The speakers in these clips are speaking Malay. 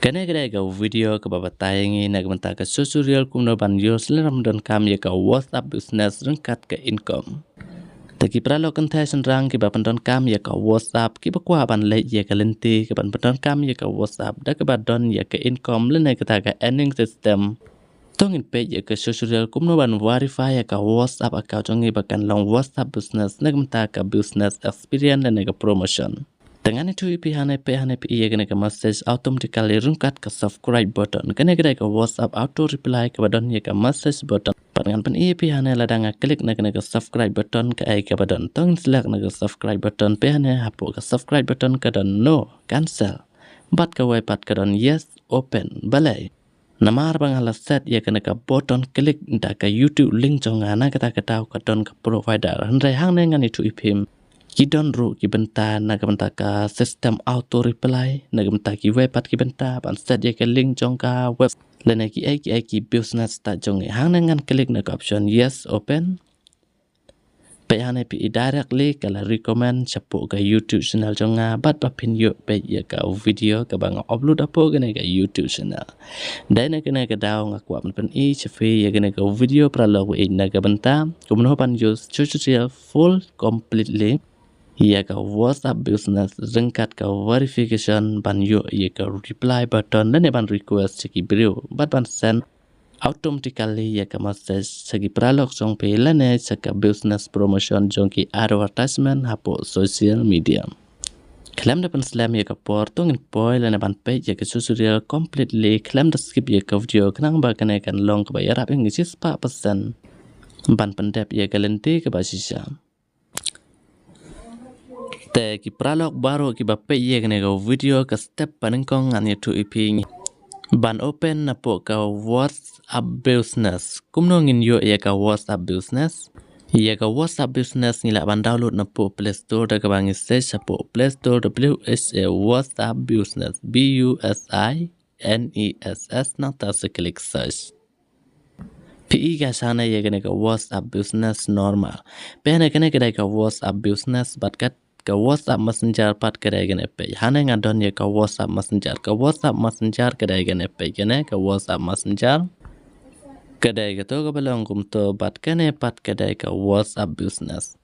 Kena kedai ka video ke baba tayangi nak benta ke tutorial kumno ban yo seleram dan kam ya ka WhatsApp business rengkat ke income. Taki pralo kentai senrang ki baba don kam ya ka WhatsApp ki bakwa ban le ya ka lenti ke ban don kam ya ka WhatsApp da ke don ya ka income lene kita ka earning system. Tongin page ya ka tutorial kumno ban verify ya ka WhatsApp account jongi bakan long WhatsApp business nak benta ka business experience lene ka promotion. Dengan itu hane pi iya kena ke message automatically rungkat ke subscribe button kena kedai ke WhatsApp auto reply ke badon ya ke message button dengan pen iya pi hane ladang klik na kena ke subscribe button ke ai ke badon tong select na ke subscribe button pi hane hapuk ke subscribe button ke don no cancel bat ke pat ke don yes open balai namar bang ala set ya kena ke button klik nda ke YouTube link jongana kata tahu ke don ke provider handai hang dengan itu ipim Kidon ru ki benta na benta ka sistem auto reply na benta ki web pat ki benta ban set ye ke link jong ka web lene ki business ta jong hang dengan klik na option yes open pe hane pi directly kala recommend chapu ka YouTube channel jong bat pa pin yo pe ye ka video ka bang upload apo ke ka YouTube channel dai na ke daw ngakwa pen I chafi ye ke ka video pra lo na ka benta kumno pan use tutorial full completely ia ka WhatsApp business rengkat ka verification ban yo ia ka reply button dan ban request segi brio bat ban send automatically ia ka message segi pralog jong pe lane saka business promotion jong ki advertisement hapo social media klaim da ban slam ia ka portung in poi lane ban page ia ka tutorial completely klaim da skip ia ka video kenang ba kan long ka bayar ap ngisi 4% ban pendep ia ka lenti ka basisha te ki pralog baru ki bape ye kene go video ka step panengkong an tu iping ban open na po ka WhatsApp business kumno ngin yo ye ka WhatsApp business ye ka WhatsApp business ngila ban download na po Play Store da ka bang search po Play Store WhatsApp business BUSINESS na ta se klik search PI ka sana ye kene ka WhatsApp business normal pene kene ka WhatsApp business bat kat ka WhatsApp Messenger pat kedai gane pe hane ngadon ye ka WhatsApp Messenger kedai gane pe gane ka WhatsApp Messenger kedai ka to ka belong kum to bat kane pat kedai ka WhatsApp business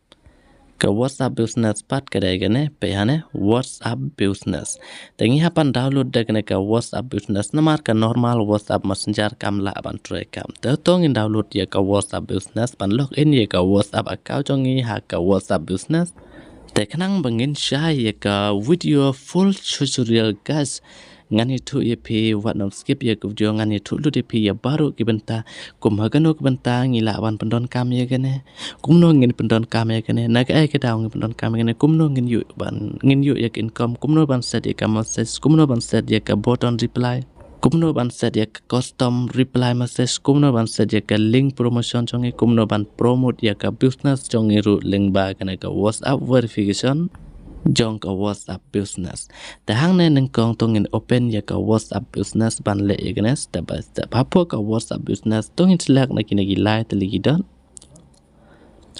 pat kedai gane pe hane WhatsApp business tengi hapan download da gane ka WhatsApp business namar ka normal WhatsApp Messenger kam la ban try kam to tongin download ye ka WhatsApp business pan login ye ka WhatsApp account jongi ha ka WhatsApp business te kanang bangin syai ya ka video full tutorial guys ngan itu ye pi wat nom skip ya video ngan itu lu de pi ya baru ki benta kum hagano ki benta ngila wan pendon kam ya gane kumno ngin pendon kam ya gane na ka daw ngin pendon kam gane kumno ngin yu ya income kumno ban set ya ka message kumno ban set ya ka botton reply kumno ban set ya custom reply message kumno ban set ya ka link promotion jongi kumno ban promote ya ka business jongi ru lyngba kana ka WhatsApp verification jong ka WhatsApp business ta hang ne nang kong tongin open ya ka WhatsApp business ban le ya gane step by step hapo ka WhatsApp business tongin select na kinagi lai teligi dot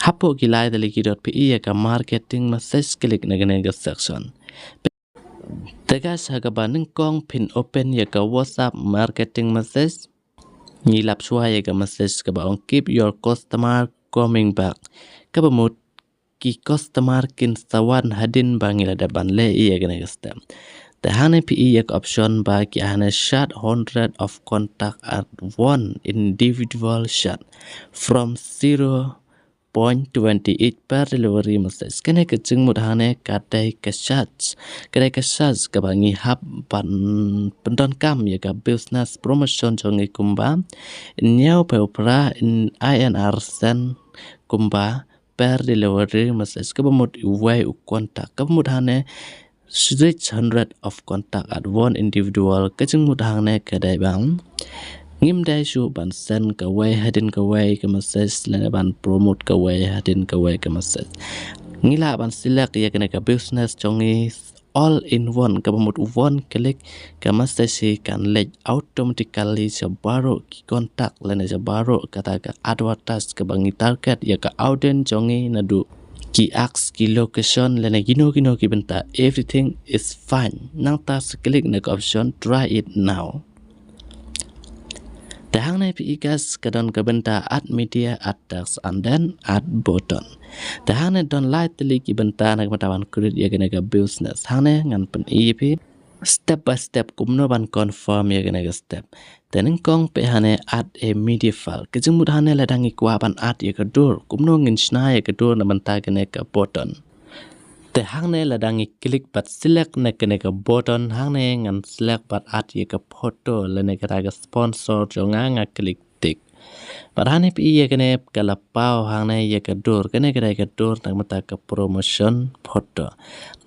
hapo ki lai teligi dot pi ya ka marketing message klik na gane ka section Tegas hagaban kong pin open ya ka WhatsApp marketing message ngilap suai ya ka message ka baong keep your customer coming back ka bamut ki customer kin sawan hadin bangila daban le iya gana step the hane pi ya ka option ba ki hane shot 100 of contact at one individual shot from 0.28 per delivery message kene ke jeng mudhane kadai ke shots ka bangi hap pan pendon kam ya ka business promotion jongi kumba nyau pe opera in INR sen kumba per delivery message ka bamut way u contact ka mudhane 600 of contact at one individual ke jeng mudhane kadai bang ngim dai su ban sen ka way hadin ka way ka message lana ban promote ka way hadin ka way ka message ngila ban select ya kana ka business jongi all in one ka bamut one click ka message kan let automatically sa baro ki contact lana sa baro kata ka advertise ka bangi target ya ka audience jongi nadu ki ax ki location lena gino ki benta everything is fine nang ta klik na option try it now the hang na pi gas kadon ka benta add media add text and then add button the hang na don light ki benta na matawan create ya ga business hang na ngan pen ep step by step kumno ban confirm ya ga step tening kong pe hane add a media file kejung mud hane la dangi kwa ban add ya ga dur kumno ngin sna ya ga dur na benta ga button te hang ne la dangi click but select na ka button hang ne ngan select but add ya ka photo la ne ka sponsor jonga nga click tick barane pi ya kene kala pau hang ne ya ka dur kene ka dur nang mata ka promotion photo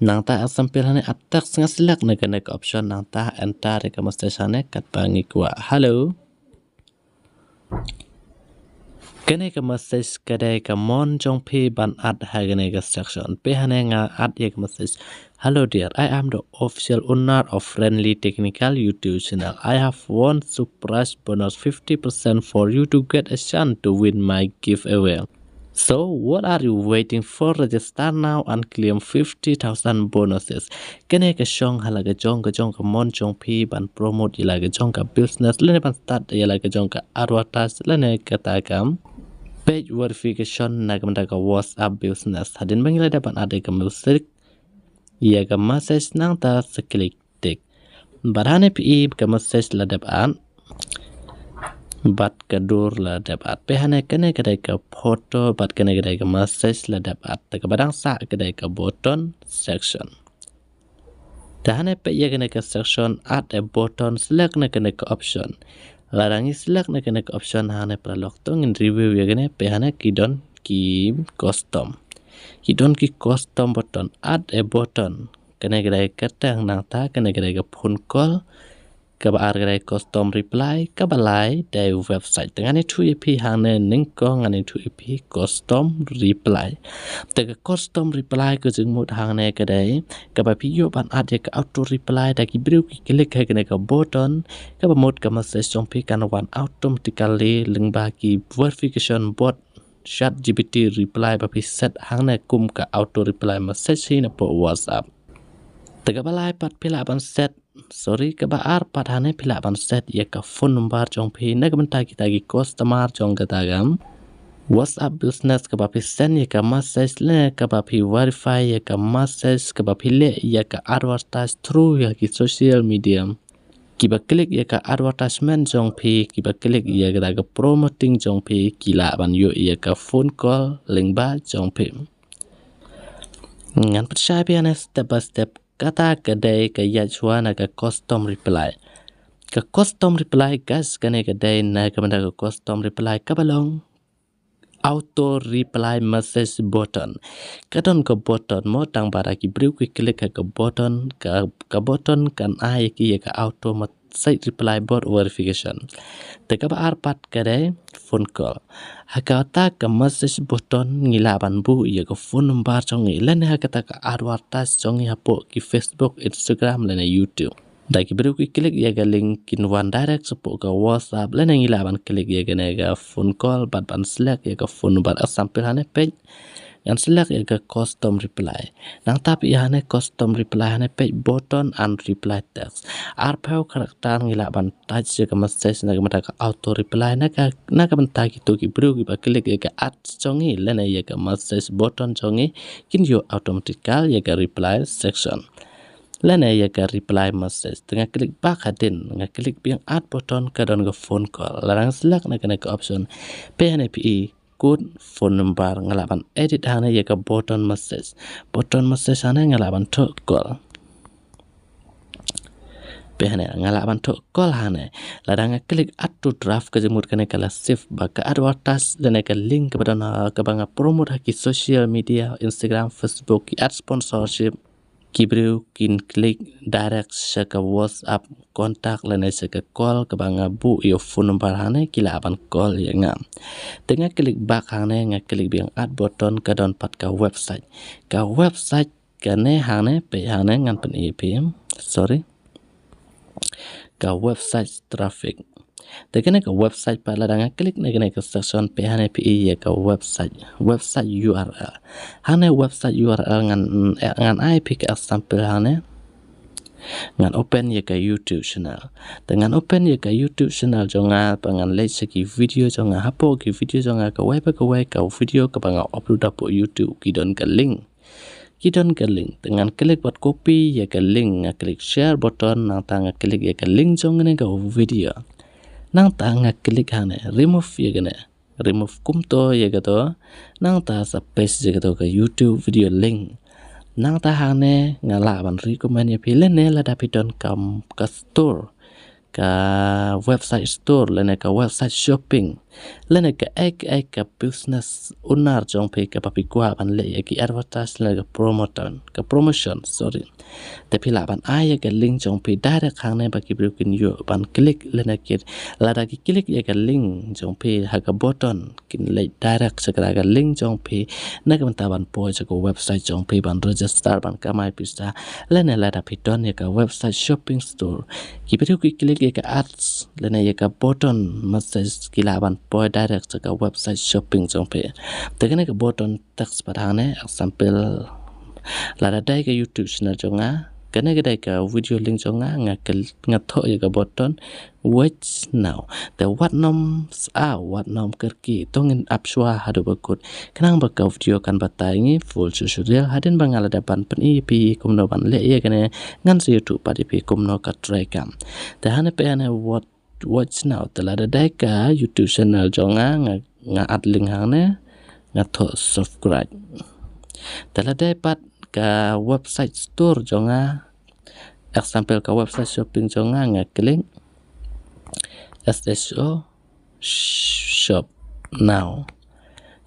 nang ta example hane attack nga select na ka option nang ta enter ka message hane kat bangi kwa hello kene ka message kadai ka mon jong phi ban ad ha kene ka section pe hane nga ad ye ka message hello dear I am the official owner of friendly technical YouTube channel I have won surprise bonus 50% for you to get a chance to win my giveaway so what are you waiting for register now and claim 50,000 bonuses kene ka shong hala ka jong ka mon jong phi ban promote ila ka jong ka business lene ban start ila ka jong ka advertise lene ka ta kam page verification na kamda ka WhatsApp business hadin bangila dapat ada ka music ya ka message nang ta seklik tik barane pi ka message la dapat bat ka dur la dapat pehane kene kadai ka photo bat kene kadai ka message la dapat ta ka badang sa kadai ka button section tahane pe ya kene ka section add a button select na kene ka option larangi select na kene ka option hane pralok tong in review ya kene pe hane kidon ki custom button add a button kene kadai katang nang ta kene kadai ka phone call ka ba kadai custom reply ka balai dai website tengani 2ep hane ning ko ngani 2ep custom reply te ka custom reply ko jing mut hane kadai ka ba piyo ban add ka auto reply da ki brew ki click ha kene ka button ka ba mut ka message jong pi kan one automatically lyngba ki verification bot chat gpt reply ba pi set hane kum ka auto reply message hin po whatsapp te ka balai pat pila ban set sorry ka ba ar pat hane pila ban set ya ka phone number jong pi na ka banta kita gi customer jong ka tagam WhatsApp business ka ba pi send ya ka message le ka ba pi verify ya ka message ka ba pi le ya ka advertise through ya ki social media ki ba click ya ka advertisement jong pi ki ba click ya ka promoting jong pi ki la ban yo ya ka phone call lyngba jong pi ngan percaya pi ane step by step kata kedai ka ya chuana ka custom reply gas kane kedai na ka benda ka custom reply ka balong auto reply message button kadon ka button mo tang bara ki brew ki click ka button ka button kan ai ki ka auto site reply bot verification te ka ba pat kedai phone call hakata ka message button ngilaban bu ya ka phone number chong ngilan hakata ka advertise chong ya po ki Facebook Instagram lena YouTube da ki brew ki click ya ga link in one direct support ka WhatsApp lena ngilaban click ya ga phone call bat ban select ya ka phone number example hane page yang select ya ka custom reply nang tapi ya hane custom reply hane page button and reply text arpau karakter ngilaban touch ya ka message na ka auto reply na ka benta gitu ki brew ki ba click ya ka add chongi lena ya ka message button chongi kin yo automatically ya ka reply section lena ya ka reply message tengah klik back hadin nga klik piang add button ka don ka phone call larang select na ka option PNPE good phone number ngalaban edit hana ya ka button message hana ngalaban to call pehane ngalaban to call hana larang klik add to draft ka jemut kana kala save baka advertise dan ka link ka badana ka banga promote ki social media Instagram Facebook ki ad sponsorship Kibrew kin klik direct sa ka WhatsApp contact lana sa ka call ka banga bu yo phone number hane kila aban call ya nga tengah klik back hane nga klik biang add button ka don pat ka website kane hane pe hane ngan pen epm sorry ka website traffic Tekan ke website pada dengan klik ke section PHP ya ke website URL. Hane website URL ngan IP ke example hane ngan open ya ke YouTube channel. Dengan open ya ke YouTube channel jonga pangan like segi video jonga hapo ke video jonga ke web ke video ke pangan upload dapo YouTube kidon ke link. Dengan klik buat copy ya ke link klik share button nang tang klik ya ke link jong ne ke video. Nang tang klik hane remove ya ke remove kumto ya ke to nang ta sa paste ya ke to ke YouTube video link. Nang tahane ngala ban recommend ya pilih ne la dapidon kam ke store ke website store lene ke website shopping lene ke ke business owner jong pe ke papi kwa ban le ya ki advertise le ke promotion sorry tapi la ban ai ke link jong pe direct hang ne ba ki brukin yo ban klik lene ke la da ki klik ya ke link jong pe ha ke botton kin le direct segera ke link jong pe na ke ban po je ke website jong pe ban register ban Kamai pisa lene la dapidon ya ke website shopping store ki klik ya ke ads lene ya ke button message kilaban po direct ke website shopping jong pe tekene ke button text padane example la dai ke YouTube channel jonga kene ke dai ke video link jonga ngatho ya ke button watch now the what nom kerki tongin apswa hadu bakut kenang bakau video kan batai full tutorial hadin bangala dapan pen ip kumno ban le ya kene ngan se YouTube padi pi kumno ka try kam tahane pe ane watch now telada dai ka YouTube channel jonga nga ad link hane ngatho subscribe telada pat ka website store jonga example ka website shopping jonga nga klik SSO shop now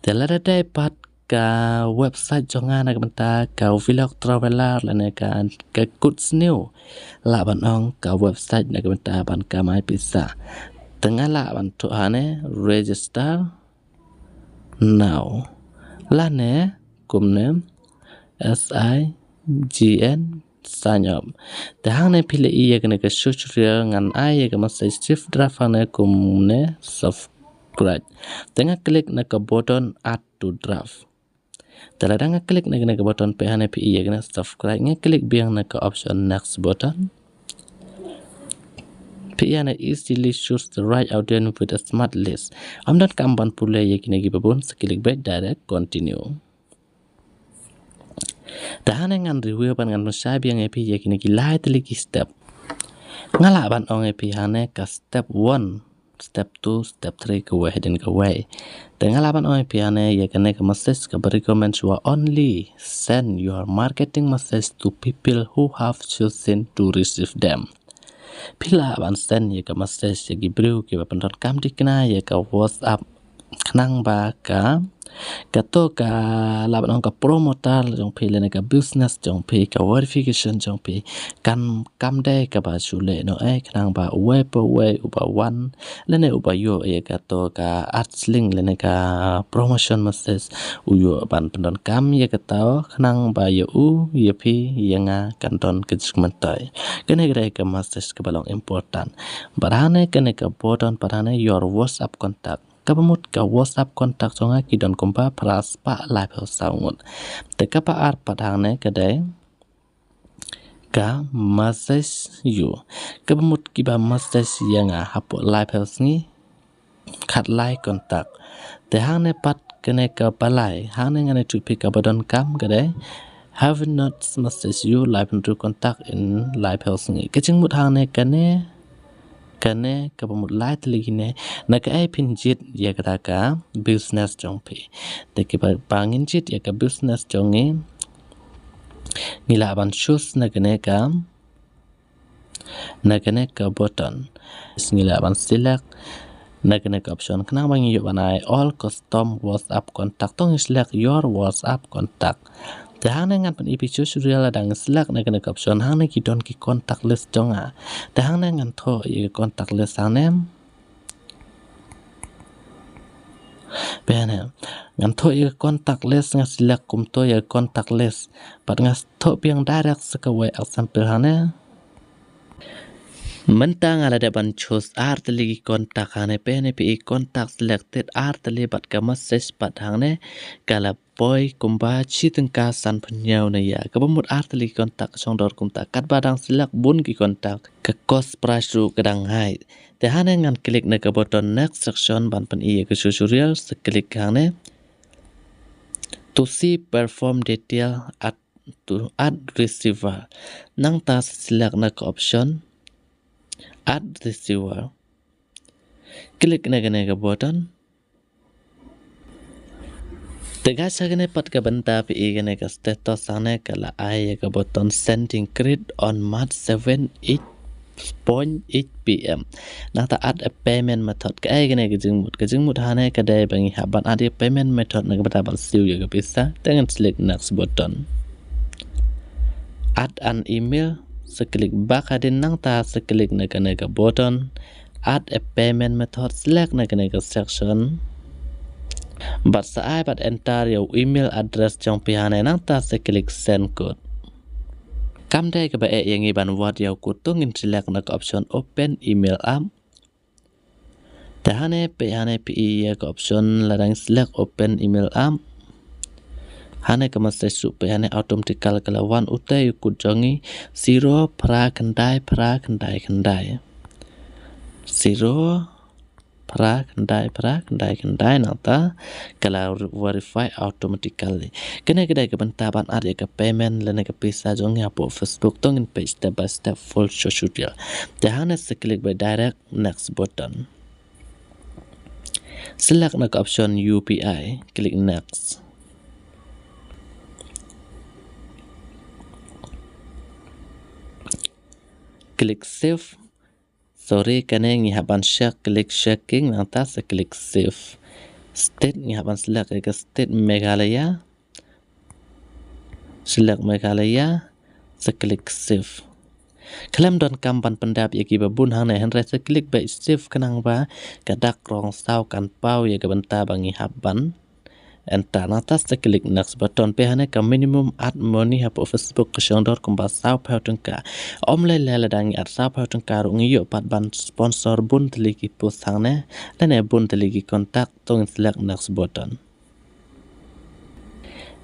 telada dai pat ka website jonga na benta ka vlog traveler lane ka good new la ban ong ka website na benta ban Kamai pisa tengah la ban tu hane register now lane kumno SIGN sign up tahang ne pile iya kene ke tutorial ngan ai ke masa shift draft ne kumne subscribe tengah klik na ke button add to draft teladang klik na ke button PHP iya kene subscribe nge klik biang na ke option next button PHP easily choose the right audience with a smart list amdan kamban pule ya kene gibabun seklik back direct continue tahane ngan review pan ngan sabi yang epi ya kini kilai teliki step ngala ban ong epi hane ka step 1 step 2 step 3 ke way dan ke way ngala ban ong epi hane ya kene ke message ke recommend you only send your marketing message to people who have chosen to receive them pila ban send ya ke message ya gibru ke pendon kam dikna ya ke WhatsApp kenang ba ka kato ka laban ka promoter jong pe le ka business jong pe ka verification jong pe kam de ka ba chule no kenang ba web uba one le ne uba yo kato ka ads link le ka promotion message uyo ban pendon kam ka tao kenang ba yo pi yanga kanton ke dokumentai kene ka message ka balong important barane kene ka button barane your WhatsApp contact kabamut ka WhatsApp kontak jonga kidon kompa pras pa live saungut te kapa ar padane kadai ka message you kabamut kiba message yang hapo live ni khat like kontak te hane pat kene ka palai hane ngane tu pick up don kam kadai have not message you live into contact in live ni keching mut hane kane kabamut light ligine na ka ai pinjit ya kata ka business jongpi de ki bangin jit ya ka business jongi ngila ban shoes na kene ka button ngila ban select na kene ka option kana bang yu banai all custom WhatsApp contact tong select your WhatsApp contact tahang ngan pen ipi tutorial dang select na kena option hang na kidon ki contact list jonga tahang ngan tho ye contact list hang bene ngan tho ye contact list ngan select kum to ye contact list pat ngan tho piang direct sekawe example hang Mentang ala depan choose art lagi kontak hane PNPI kontak selected art terlibat ke message pat hane kala boy kumba citengka san penyau na ya kebamut art lagi kontak songdor kumta kat badang select bun ki kontak ke cost price ru kedang hai te hane ngan klik na ke button next section ban pen iya ke tutorial seklik hane to see perform detail at to add receiver nang ta select na ke option add receiver. Klik na button. Tegas sagane pat ka banta pi igane ka status sane kala ay ka button sending grid on March 7 8.8 p.m. Nata add a payment method ka ay gane ka jingmut hane ka day bangi haban add a payment method na ka bata bal siu ya ka pisa dengan select next button. Add an email. Seklik back adin nang ta seklik na ka button add a payment method select na ka section but saay but enter your email address jong pihane nang ta seklik send code kam dai ka ba e yang iban word yaw kutungin select na ka option open email app tahane pihane pi ya ka option ladang select open email app hane ka message su pihane automatically kala wan utai ku jongi 0 pra kendai 0 pra kendai nata kalau verify automatically kena kedai ke bentaban ada ke payment lene ke pisa jong ya po Facebook tongin page step by step full tutorial jahana seklik by direct next button select na ke option UPI klik next klik save. Sorry kena ngihaban share klik checking nanta seklik save. State ngihaban select ke state Meghalaya. Select Meghalaya seklik save. Klaim don kampan pendap yaki babun hang na henry seklik by save kenang ba kadak rong saw kan pau ya ke benta bangi haban. Enter nata seklik next button pe hane ka minimum add money hapo Facebook ke songdor kumba saw pau tengka omle lele dangi at saw pau tengka rungi yo pat ban sponsor bun teliki post hang ne lene bun teliki kontak tong select next button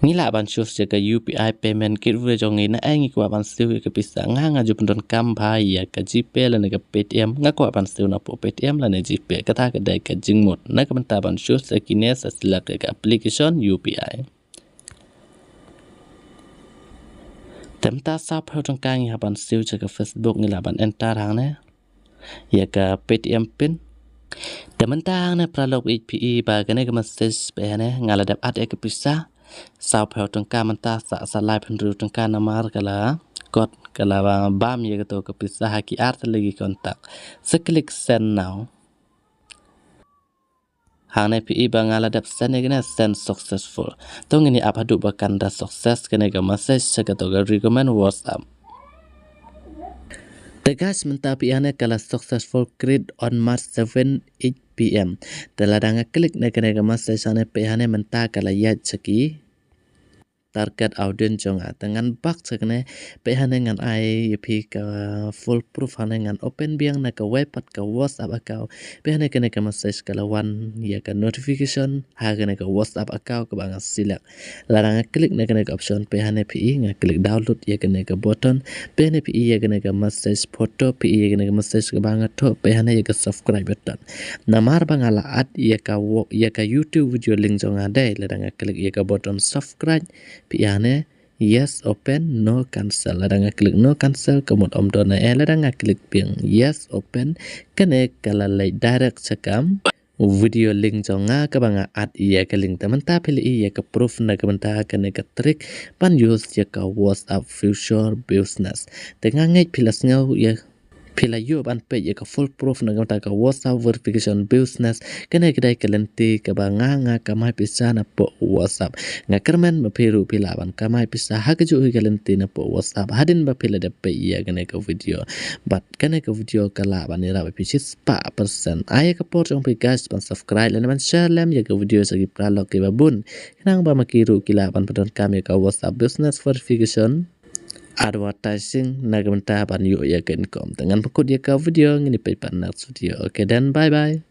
ngila ban choose jaga UPI payment kit vre jongi na ai ngikwa ban siu ke pisa nga ju pendon kam bhai ya ka GP lene ka PTM nga kwa ban siu na po PTM lene GP kata ka dai ka jingmot na ka banta ban choose sekine sa select ka application UPI temta sa phau tong kang ya ban siu jaga Facebook ngila ban enter hang ne ya ka PTM pin tementa hang ne pralog HPE ba ka ne ka message pe ne ngala dap at ka pisa sao phèo trong ca manta sa live pendru trong ca namar kala got kala bam ye to ka pisa haki art lagi kontak seklik send now hane pi bangala dap send igna send successful tong ini apa du bakanda success kene ga message sa to ga recommend WhatsApp tegas menta pi ane kala successful create on March 7 8 p.m. Teladanga klik na kene ga message ane pi ane menta kala yat saki target audience jonga dengan bak sekne pe hanengan ai pi ka full proof hanengan open biang na ka web pat ka WhatsApp account pe hanekane ka message kala wan ya ka notification ha ka ka WhatsApp account ka bang select larang klik na ka option pe hane pi nga klik download ya ka button pe hane pi ya ka message photo pi ya ka message ka bang to pe hane ya ka subscribe button namar bang ala ad ya ka YouTube video link jonga dai larang klik ya ka button subscribe piane yes open no cancel ladang klik no cancel kemud om dona ladang klik piang yes open kene kala lay direct sekam video link jonga ka banga ad iya ka link teman ta pili iya ka proof na ka banta kene ka trick pan use ya ka WhatsApp future business dengan ngai pilas ngau ya pila yu ban pe ya ka full proof na ka WhatsApp verification business kene kedai kalenti ka banga nga kamai pisa na po WhatsApp nga kermen ma piru pila ban kamai pisa ha ka ju kalenti na po WhatsApp hadin ba pila de pe ya kene ka video but kene ka video kala ban ira ba pisis pa persen ay ka por jong pe guys ban subscribe lan ban share lam ya ka video sagi pralog ke babun nang ba makiru kila ban padon kami ka WhatsApp business verification advertising nagamenta ban yo ya ke income dengan pekut ya ka video ngini pe pan next video. Okay, then bye bye.